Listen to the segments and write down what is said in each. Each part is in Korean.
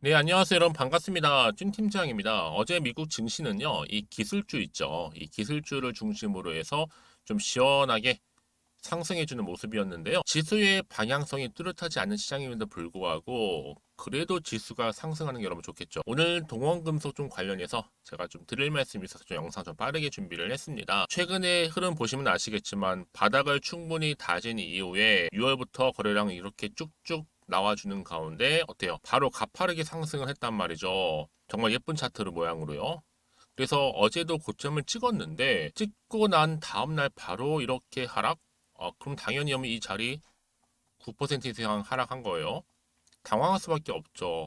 네, 안녕하세요. 여러분 반갑습니다. 준 팀장입니다. 어제 미국 증시는요, 이 기술주 있죠. 이 기술주를 중심으로 해서 좀 시원하게 상승해주는 모습이었는데요. 지수의 방향성이 뚜렷하지 않은 시장임에도 불구하고 그래도 지수가 상승하는 게 여러분 좋겠죠. 오늘 동원금속 좀 관련해서 제가 좀 드릴 말씀이 있어서 좀 영상 좀 빠르게 준비를 했습니다. 최근의 흐름 보시면 아시겠지만 바닥을 충분히 다진 이후에 6월부터 거래량이 이렇게 쭉쭉 나와주는 가운데 어때요? 바로 가파르게 상승을 했단 말이죠. 정말 예쁜 차트를 모양으로요. 그래서 어제도 고점을 찍었는데 찍고 난 다음날 바로 이렇게 하락? 그럼 당연히 이 자리 9% 이상 하락한 거예요. 당황할 수밖에 없죠.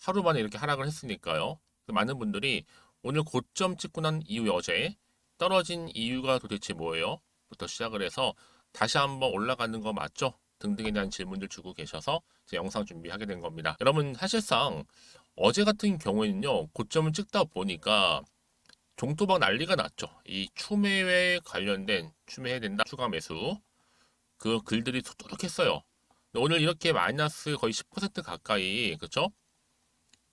하루 만에 이렇게 하락을 했으니까요. 많은 분들이 오늘 고점 찍고 난 이후에 어제 떨어진 이유가 도대체 뭐예요? 부터 시작을 해서 다시 한번 올라가는 거 맞죠? 등등에 대한 질문들 주고 계셔서 제 영상 준비하게 된 겁니다. 여러분 사실상 어제 같은 경우에는요. 고점을 찍다 보니까 종토박 난리가 났죠. 이 추매에 관련된 추매해야 된다 추가 매수 그 글들이 쏟독했어요. 오늘 이렇게 마이너스 거의 10% 가까이 그쵸?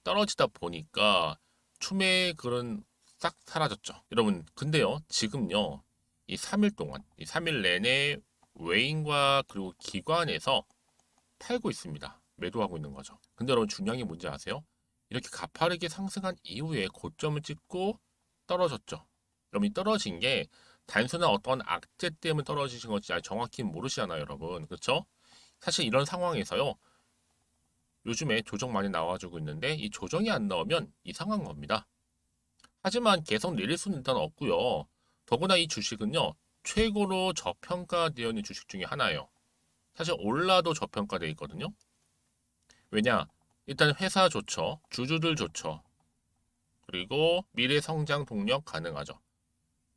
떨어지다 보니까 추매 글은 싹 사라졌죠. 여러분 근데요 지금요 이 3일 동안 이 3일 내내 외인과 그리고 기관에서 팔고 있습니다. 매도하고 있는 거죠. 근데 여러분 중요한 게 뭔지 아세요? 이렇게 가파르게 상승한 이후에 고점을 찍고 떨어졌죠. 그럼 이 떨어진 게 단순한 어떤 악재 때문에 떨어지신 건지 정확히 모르시잖아요, 여러분. 그렇죠? 사실 이런 상황에서요. 요즘에 조정 많이 나와주고 있는데 이 조정이 안 나오면 이상한 겁니다. 하지만 계속 내릴 수는 일단 없고요. 더구나 이 주식은요. 최고로 저평가되어 있는 주식 중에 하나예요. 사실 올라도 저평가되어 있거든요. 왜냐? 일단 회사 좋죠. 주주들 좋죠. 그리고 미래 성장 동력 가능하죠.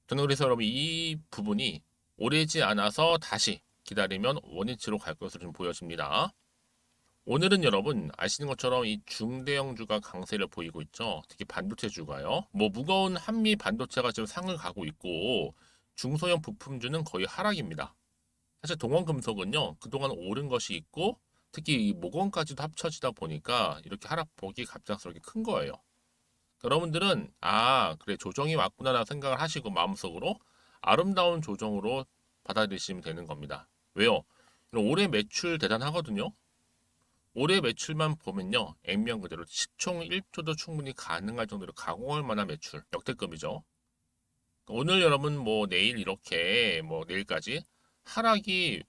저는 그래서 여러분 이 부분이 오래지 않아서 다시 기다리면 원위치로 갈 것으로 좀 보여집니다. 오늘은 여러분 아시는 것처럼 이 중대형주가 강세를 보이고 있죠. 특히 반도체주가요. 뭐 무거운 한미 반도체가 지금 상을 가고 있고 중소형 부품주는 거의 하락입니다. 사실 동원금속은요 그동안 오른 것이 있고 특히 이 모건까지도 합쳐지다 보니까 이렇게 하락폭이 갑작스럽게 큰 거예요. 여러분들은 그래 조정이 왔구나라는 생각을 하시고 마음속으로 아름다운 조정으로 받아들이시면 되는 겁니다. 왜요? 올해 매출 대단하거든요. 올해 매출만 보면요. 액면 그대로 시총 1조도 충분히 가능할 정도로 가공할 만한 매출 역대급이죠. 오늘 여러분 뭐 내일 이렇게 뭐 내일까지 하락이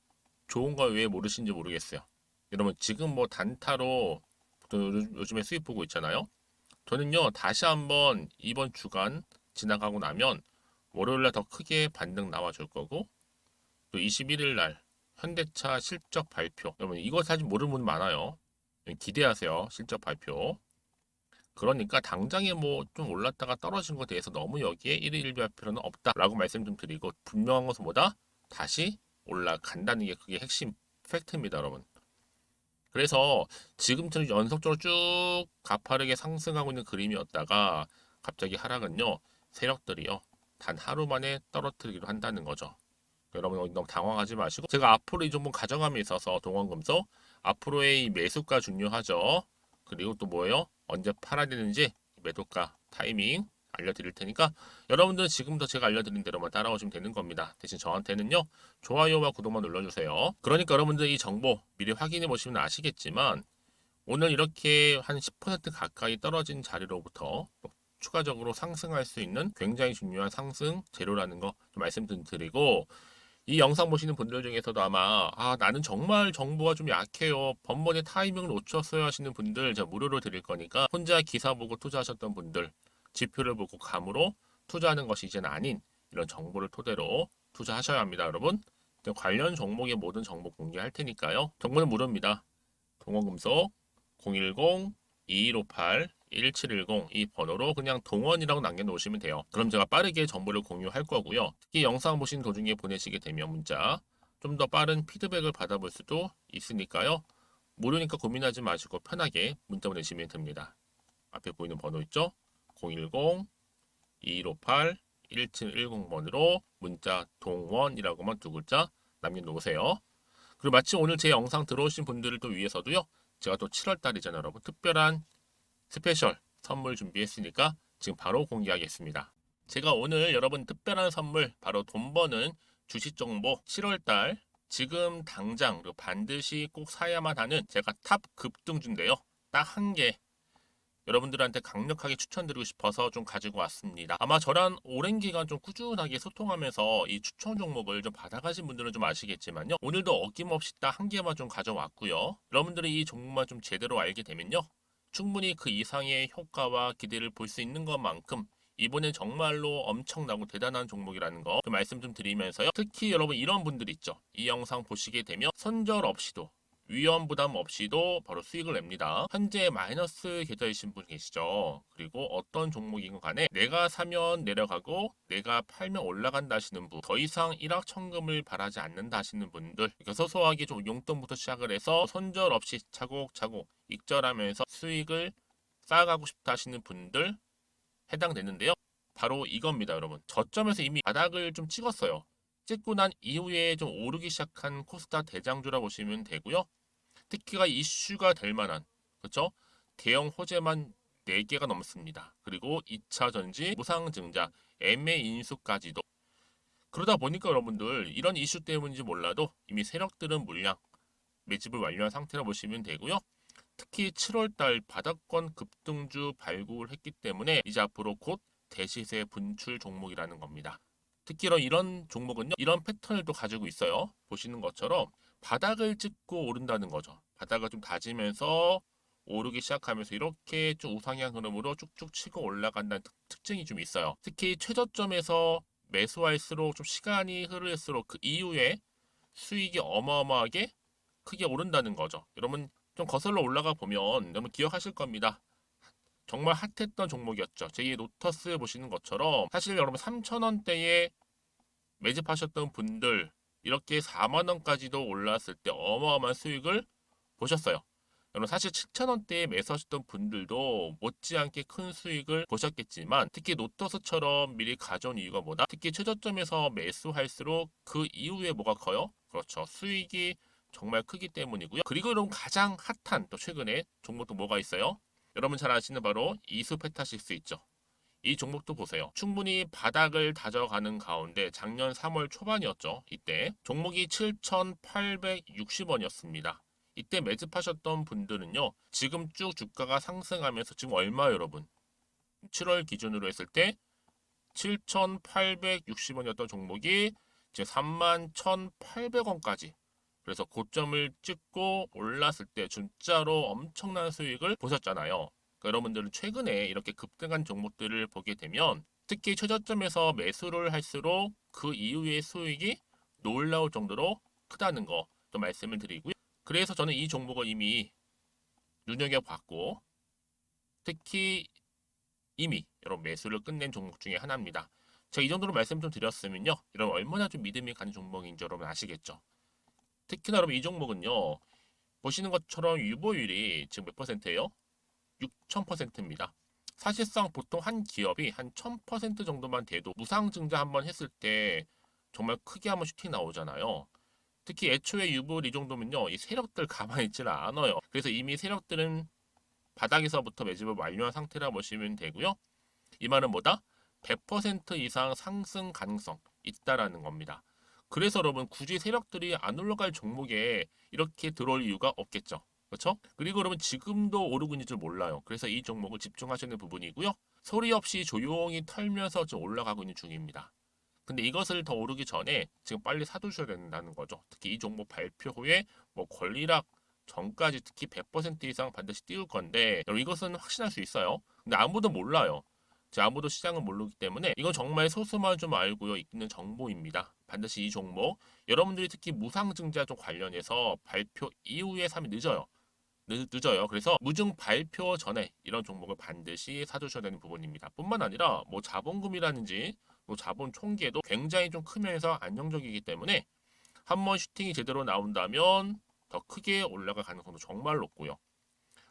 좋은 걸 왜 모르시는지 모르겠어요. 여러분 지금 뭐 단타로 요즘에 수익 보고 있잖아요. 저는요 다시 한번 이번 주간 지나가고 나면 월요일날 더 크게 반등 나와줄 거고 또 21일 날 현대차 실적 발표 여러분 이거 사실 모르는 분 많아요. 기대하세요 실적 발표. 그러니까 당장에 뭐 좀 올랐다가 떨어진 것에 대해서 너무 여기에 1일 1비할 필요는 없다라고 말씀 좀 드리고 분명한 것은 뭐다? 다시 올라간다는 게 그게 핵심 팩트입니다 여러분. 그래서 지금처럼 연속적으로 쭉 가파르게 상승하고 있는 그림이었다가 갑자기 하락은요 세력들이요 단 하루 만에 떨어뜨리기도 한다는 거죠. 여러분 너무 당황하지 마시고 제가 앞으로 이 종목 가져감에 있어서 동원금속 앞으로의 이 매수가 중요하죠. 그리고 또 뭐예요? 언제 팔아야 되는지 매도가 타이밍 알려드릴 테니까 여러분들은 지금부터 제가 알려드린 대로만 따라오시면 되는 겁니다. 대신 저한테는요 좋아요와 구독만 눌러주세요. 그러니까 여러분들 이 정보 미리 확인해 보시면 아시겠지만 오늘 이렇게 한 10% 가까이 떨어진 자리로부터 추가적으로 상승할 수 있는 굉장히 중요한 상승 재료라는 거 좀 말씀 드리고 이 영상 보시는 분들 중에서도 아마 나는 정말 정보가 좀 약해요. 번번이 타이밍을 놓쳤어요 하시는 분들 제가 무료로 드릴 거니까 혼자 기사 보고 투자하셨던 분들 지표를 보고 감으로 투자하는 것이 이제는 아닌 이런 정보를 토대로 투자하셔야 합니다 여러분. 관련 종목의 모든 정보 공개할 테니까요. 정보는 무료입니다. 동원금속 010-2158-1710 이 번호로 그냥 동원이라고 남겨놓으시면 돼요. 그럼 제가 빠르게 정보를 공유할 거고요. 특히 영상 보신 도중에 보내시게 되면 문자 좀 더 빠른 피드백을 받아볼 수도 있으니까요. 무료니까 고민하지 마시고 편하게 문자 보내시면 됩니다. 앞에 보이는 번호 있죠? 010-2158-1710번으로 문자 동원이라고만 두 글자 남겨놓으세요. 그리고 마치 오늘 제 영상 들어오신 분들을 또 위해서도요. 제가 또 7월 달이잖아요, 여러분. 특별한 스페셜 선물 준비했으니까 지금 바로 공개하겠습니다. 제가 오늘 여러분 특별한 선물 바로 돈 버는 주식 정보 7월달 지금 당장 그리고 반드시 꼭 사야만 하는 제가 탑 급등주인데요. 딱 한 개 여러분들한테 강력하게 추천드리고 싶어서 좀 가지고 왔습니다. 아마 저랑 오랜 기간 좀 꾸준하게 소통하면서 이 추천 종목을 좀 받아가신 분들은 좀 아시겠지만요. 오늘도 어김없이 딱 한 개만 좀 가져왔고요. 여러분들이 이 종목만 좀 제대로 알게 되면요. 충분히 그 이상의 효과와 기대를 볼 수 있는 것만큼 이번엔 정말로 엄청나고 대단한 종목이라는 거 좀 말씀 좀 드리면서요. 특히 여러분 이런 분들 있죠. 이 영상 보시게 되면 손절 없이도 위험 부담 없이도 바로 수익을 냅니다. 현재 마이너스 계좌이신 분 계시죠? 그리고 어떤 종목이건 간에 내가 사면 내려가고 내가 팔면 올라간다 하시는 분, 더 이상 일확천금을 바라지 않는다 하시는 분들, 이렇게 소소하게 좀 용돈부터 시작을 해서 손절 없이 차곡차곡 익절하면서 수익을 쌓아가고 싶다 하시는 분들 해당되는데요. 바로 이겁니다, 여러분. 저점에서 이미 바닥을 좀 찍었어요. 찍고 난 이후에 좀 오르기 시작한 코스닥 대장주라 보시면 되고요. 특히가 이슈가 될 만한, 그렇죠? 대형 호재만 4개가 넘습니다. 그리고 2차 전지, 무상증자, MA 인수까지도. 그러다 보니까 여러분들 이런 이슈 때문인지 몰라도 이미 세력들은 물량 매집을 완료한 상태라 보시면 되고요. 특히 7월달 바닥권 급등주 발굴을 했기 때문에 이제 앞으로 곧 대시세 분출 종목이라는 겁니다. 특히 이런 종목은요, 이런 패턴을 또 가지고 있어요. 보시는 것처럼 바닥을 찍고 오른다는 거죠. 바닥을 좀 다지면서 오르기 시작하면서 이렇게 좀 우상향 흐름으로 쭉쭉 치고 올라간다는 특징이 좀 있어요. 특히 최저점에서 매수할수록 좀 시간이 흐를수록 그 이후에 수익이 어마어마하게 크게 오른다는 거죠. 여러분 좀 거슬러 올라가 보면 여러분 기억하실 겁니다. 정말 핫했던 종목이었죠. 제2 로터스 보시는 것처럼 사실 여러분 3,000원대에 매집하셨던 분들 이렇게 4만 원까지도 올랐을 때 어마어마한 수익을 보셨어요. 여러분 사실 7,000원대에 매수하셨던 분들도 못지않게 큰 수익을 보셨겠지만 특히 노터스처럼 미리 가져온 이유가 뭐다? 특히 최저점에서 매수할수록 그 이후에 뭐가 커요? 그렇죠. 수익이 정말 크기 때문이고요. 그리고 여러분 가장 핫한 또 최근에 종목도 뭐가 있어요? 여러분 잘 아시는 바로 이수페타식스 있죠. 이 종목도 보세요. 충분히 바닥을 다져가는 가운데 작년 3월 초반이었죠. 이때 종목이 7,860원이었습니다. 이때 매집하셨던 분들은요. 지금 쭉 주가가 상승하면서 지금 얼마 여러분? 7월 기준으로 했을 때 7,860원이었던 종목이 이제 31,800원까지 그래서 고점을 찍고 올랐을 때 진짜로 엄청난 수익을 보셨잖아요. 그러니까 여러분들은 최근에 이렇게 급등한 종목들을 보게 되면 특히 최저점에서 매수를 할수록 그 이후의 수익이 놀라울 정도로 크다는 거 또 말씀을 드리고요. 그래서 저는 이 종목을 이미 눈여겨봤고 특히 이미 여러분 매수를 끝낸 종목 중에 하나입니다. 제가 이 정도로 말씀 좀 드렸으면요. 여러분 얼마나 좀 믿음이 가는 종목인지 여러분 아시겠죠? 특히나 여러분 이 종목은요. 보시는 것처럼 유보율이 지금 몇 퍼센트예요? 6,000%입니다. 사실상 보통 한 기업이 한 1,000% 정도만 돼도 무상증자 한번 했을 때 정말 크게 한번 슈팅 나오잖아요. 특히 애초에 유보율 이 정도면요. 이 세력들 가만히 있지는 않아요. 그래서 이미 세력들은 바닥에서부터 매집을 완료한 상태라 보시면 되고요. 이 말은 뭐다? 100% 이상 상승 가능성 있다라는 겁니다. 그래서 여러분 굳이 세력들이 안 올라갈 종목에 이렇게 들어올 이유가 없겠죠. 그렇죠? 그리고 여러분 지금도 오르고 있는 줄 몰라요. 그래서 이 종목을 집중하셔야 하는 부분이고요. 소리 없이 조용히 털면서 좀 올라가고 있는 중입니다. 근데 이것을 더 오르기 전에 지금 빨리 사두셔야 된다는 거죠. 특히 이 종목 발표 후에 뭐 권리락 전까지 특히 100% 이상 반드시 띄울 건데 여러분 이것은 확신할 수 있어요. 근데 아무도 몰라요. 아무도 시장을 모르기 때문에 이건 정말 소수만 좀 알고 있는 정보입니다. 반드시 이 종목 여러분들이 특히 무상증자 좀 관련해서 발표 이후에 사면 늦어요. 늦어요. 그래서 무증 발표 전에 이런 종목을 반드시 사두셔야 되는 부분입니다. 뿐만 아니라 뭐 자본금이라든지 뭐 자본 총계도 굉장히 좀 크면서 안정적이기 때문에 한번 슈팅이 제대로 나온다면 더 크게 올라갈 가능성도 정말 높고요.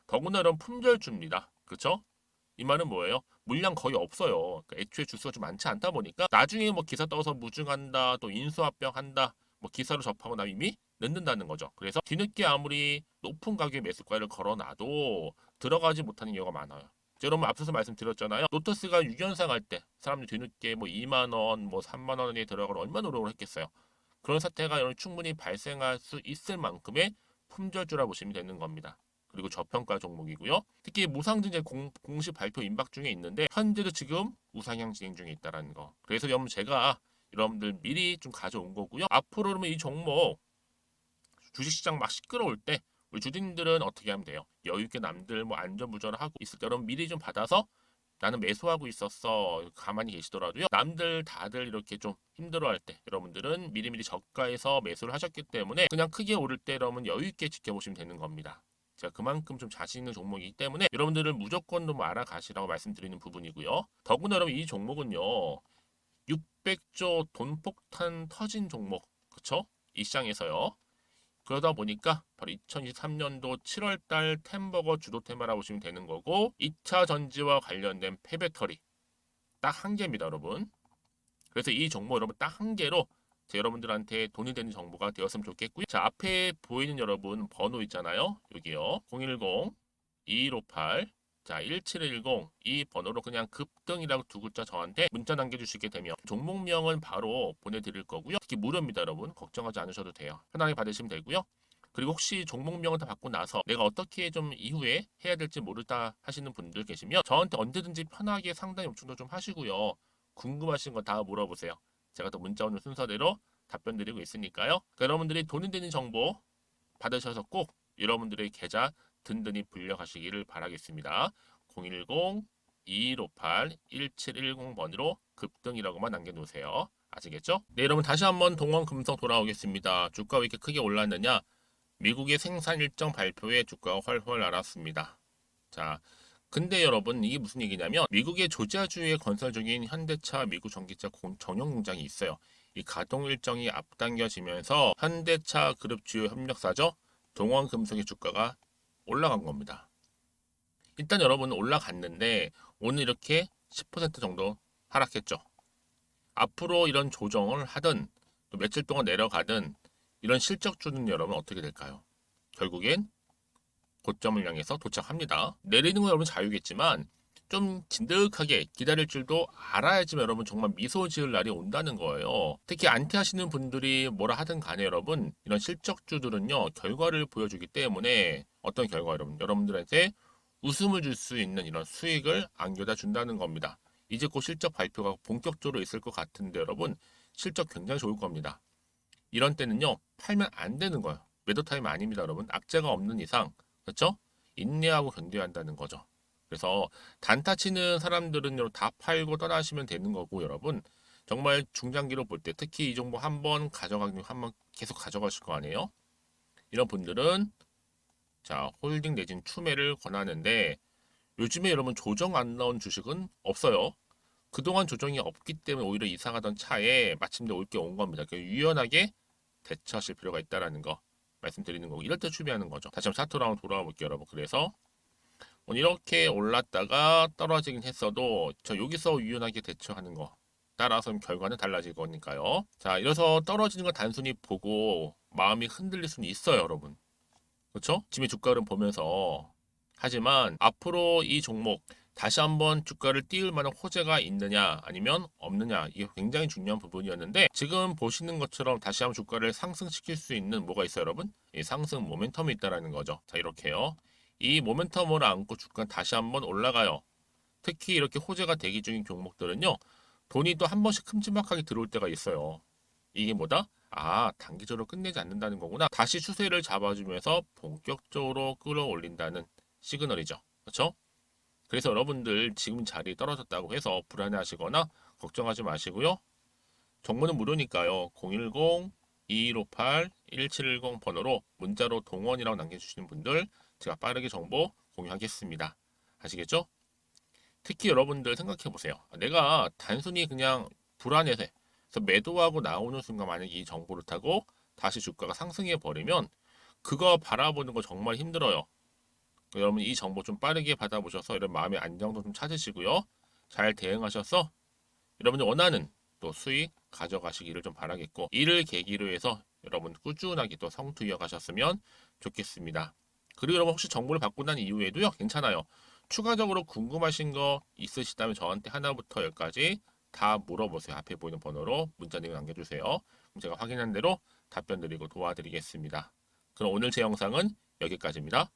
더구나 이런 품절주입니다. 그렇죠? 이 말은 뭐예요? 물량 거의 없어요. 그러니까 애초에 주수가 좀 많지 않다 보니까 나중에 뭐 기사 떠서 무증한다, 또 인수합병한다, 뭐 기사로 접하고 나면 이미 늦는다는 거죠. 그래서 뒤늦게 아무리 높은 가격의 매수가를 걸어놔도 들어가지 못하는 경우가 많아요. 여러분 앞서서 말씀드렸잖아요. 로터스가 6연상 할 때 사람들이 뒤늦게 뭐 2만 원, 뭐 3만 원에 들어가러 얼마나 노력을 했겠어요. 그런 사태가 여러분 충분히 발생할 수 있을 만큼의 품절주라 보시면 되는 겁니다. 그리고 저평가 종목이고요. 특히 무상증자 공식 발표 임박 중에 있는데 현재도 지금 우상향 진행 중에 있다는 거. 그래서 여러분 제가 여러분들 미리 좀 가져온 거고요. 앞으로 그러면 이 종목 주식시장 막 시끄러울 때 우리 주주님들은 어떻게 하면 돼요? 여유 있게 남들 뭐 안전부전을 하고 있을 때 여러분 미리 좀 받아서 나는 매수하고 있었어. 가만히 계시더라도요. 남들 다들 이렇게 좀 힘들어할 때 여러분들은 미리미리 저가에서 매수를 하셨기 때문에 그냥 크게 오를 때 여러분 여유 있게 지켜보시면 되는 겁니다. 제가 그만큼 좀 자신 있는 종목이기 때문에 여러분들은 무조건 좀 알아가시라고 말씀드리는 부분이고요. 더구나 여러분 이 종목은요. 600조 돈폭탄 터진 종목. 그쵸? 이 시장에서요. 그러다 보니까 바로 2023년도 7월달 템버거 주도 테마라고 보시면 되는 거고 2차 전지와 관련된 폐배터리 딱 한 개입니다, 여러분. 그래서 이 정보 여러분 딱 한 개로 여러분들한테 돈이 되는 정보가 되었으면 좋겠고요. 자, 앞에 보이는 여러분 번호 있잖아요. 여기요. 010-2158 자, 1710 이 번호로 그냥 급등이라고 두 글자 저한테 문자 남겨주시게 되면 종목명은 바로 보내드릴 거고요. 특히 무료입니다, 여러분. 걱정하지 않으셔도 돼요. 편하게 받으시면 되고요. 그리고 혹시 종목명을 다 받고 나서 내가 어떻게 좀 이후에 해야 될지 모르다 하시는 분들 계시면 저한테 언제든지 편하게 상담 요청도 좀 하시고요. 궁금하신 거 다 물어보세요. 제가 또 문자 오는 순서대로 답변 드리고 있으니까요. 그러니까 여러분들이 돈이 되는 정보 받으셔서 꼭 여러분들의 계좌 든든히 불려가시기를 바라겠습니다. 010-2158-1710번으로 급등이라고만 남겨놓으세요. 아시겠죠? 네, 여러분 다시 한번 동원금속 돌아오겠습니다. 주가 왜 이렇게 크게 올랐느냐? 미국의 생산 일정 발표에 주가가 훨훨 날았습니다. 자, 근데 여러분 이게 무슨 얘기냐면 미국의 조지아주에 건설 중인 현대차 미국 전기차 전용 공장이 있어요. 이 가동 일정이 앞당겨지면서 현대차 그룹 주요 협력사죠. 동원금속의 주가가 올라간 겁니다. 일단 여러분 올라갔는데 오늘 이렇게 10% 정도 하락했죠. 앞으로 이런 조정을 하든 또 며칠 동안 내려가든 이런 실적주는 여러분 어떻게 될까요? 결국엔 고점을 향해서 도착합니다. 내리는 건 여러분 자유겠지만 좀 진득하게 기다릴 줄도 알아야지만 여러분 정말 미소 지을 날이 온다는 거예요. 특히 안티하시는 분들이 뭐라 하든 간에 여러분 이런 실적주들은요 결과를 보여주기 때문에 어떤 결과 여러분들한테 웃음을 줄 수 있는 이런 수익을 안겨다 준다는 겁니다. 이제 곧 실적 발표가 본격적으로 있을 것 같은데 여러분 실적 굉장히 좋을 겁니다. 이런 때는요 팔면 안 되는 거예요. 매도 타임 아닙니다, 여러분. 악재가 없는 이상 그렇죠? 인내하고 견뎌야 한다는 거죠. 그래서 단타 치는 사람들은 다 팔고 떠나시면 되는 거고 여러분 정말 중장기로 볼 때 특히 이 종목 한번 가져가긴 한번 계속 가져가실 거 아니에요? 이런 분들은 자 홀딩 내진 추매를 권하는데 요즘에 여러분 조정 안 나온 주식은 없어요. 그동안 조정이 없기 때문에 오히려 이상하던 차에 마침내 올 게 온 겁니다. 유연하게 대처하실 필요가 있다라는 거 말씀드리는 거고 이럴 때 추비하는 거죠. 다시 한번 차트로 한번 돌아와 볼게요, 여러분. 그래서 오늘 이렇게 올랐다가 떨어지긴 했어도 저 여기서 유연하게 대처하는 거 따라서 결과는 달라질 거니까요. 자, 이래서 떨어지는 걸 단순히 보고 마음이 흔들릴 수는 있어요, 여러분. 그렇죠? 지금 주가를 보면서 하지만 앞으로 이 종목 다시 한번 주가를 띄울 만한 호재가 있느냐 아니면 없느냐 이게 굉장히 중요한 부분이었는데 지금 보시는 것처럼 다시 한번 주가를 상승시킬 수 있는 뭐가 있어요, 여러분? 이 상승 모멘텀이 있다라는 거죠. 자, 이렇게요. 이 모멘텀을 안고 주가 다시 한번 올라가요. 특히 이렇게 호재가 대기 중인 종목들은요. 돈이 또 한 번씩 큼지막하게 들어올 때가 있어요. 이게 뭐다? 아, 단기적으로 끝내지 않는다는 거구나. 다시 추세를 잡아주면서 본격적으로 끌어올린다는 시그널이죠. 그렇죠? 그래서 여러분들 지금 자리 떨어졌다고 해서 불안해하시거나 걱정하지 마시고요. 정보는 무료니까요. 010-2158-1710 번호로 문자로 동원이라고 남겨주시는 분들 제가 빠르게 정보 공유하겠습니다. 아시겠죠? 특히 여러분들 생각해 보세요. 내가 단순히 그냥 불안해서 매도하고 나오는 순간 만약에 이 정보를 타고 다시 주가가 상승해 버리면 그거 바라보는 거 정말 힘들어요. 여러분 이 정보 좀 빠르게 받아보셔서 이런 마음의 안정도 좀 찾으시고요. 잘 대응하셔서 여러분이 원하는 또 수익 가져가시기를 좀 바라겠고 이를 계기로 해서 여러분 꾸준하게 또 성투 이어가셨으면 좋겠습니다. 그리고 여러분 혹시 정보를 받고 난 이후에도요, 괜찮아요. 추가적으로 궁금하신 거 있으시다면 저한테 하나부터 열까지 다 물어보세요. 앞에 보이는 번호로 문자 내용 남겨주세요. 그럼 제가 확인한 대로 답변 드리고 도와드리겠습니다. 그럼 오늘 제 영상은 여기까지입니다.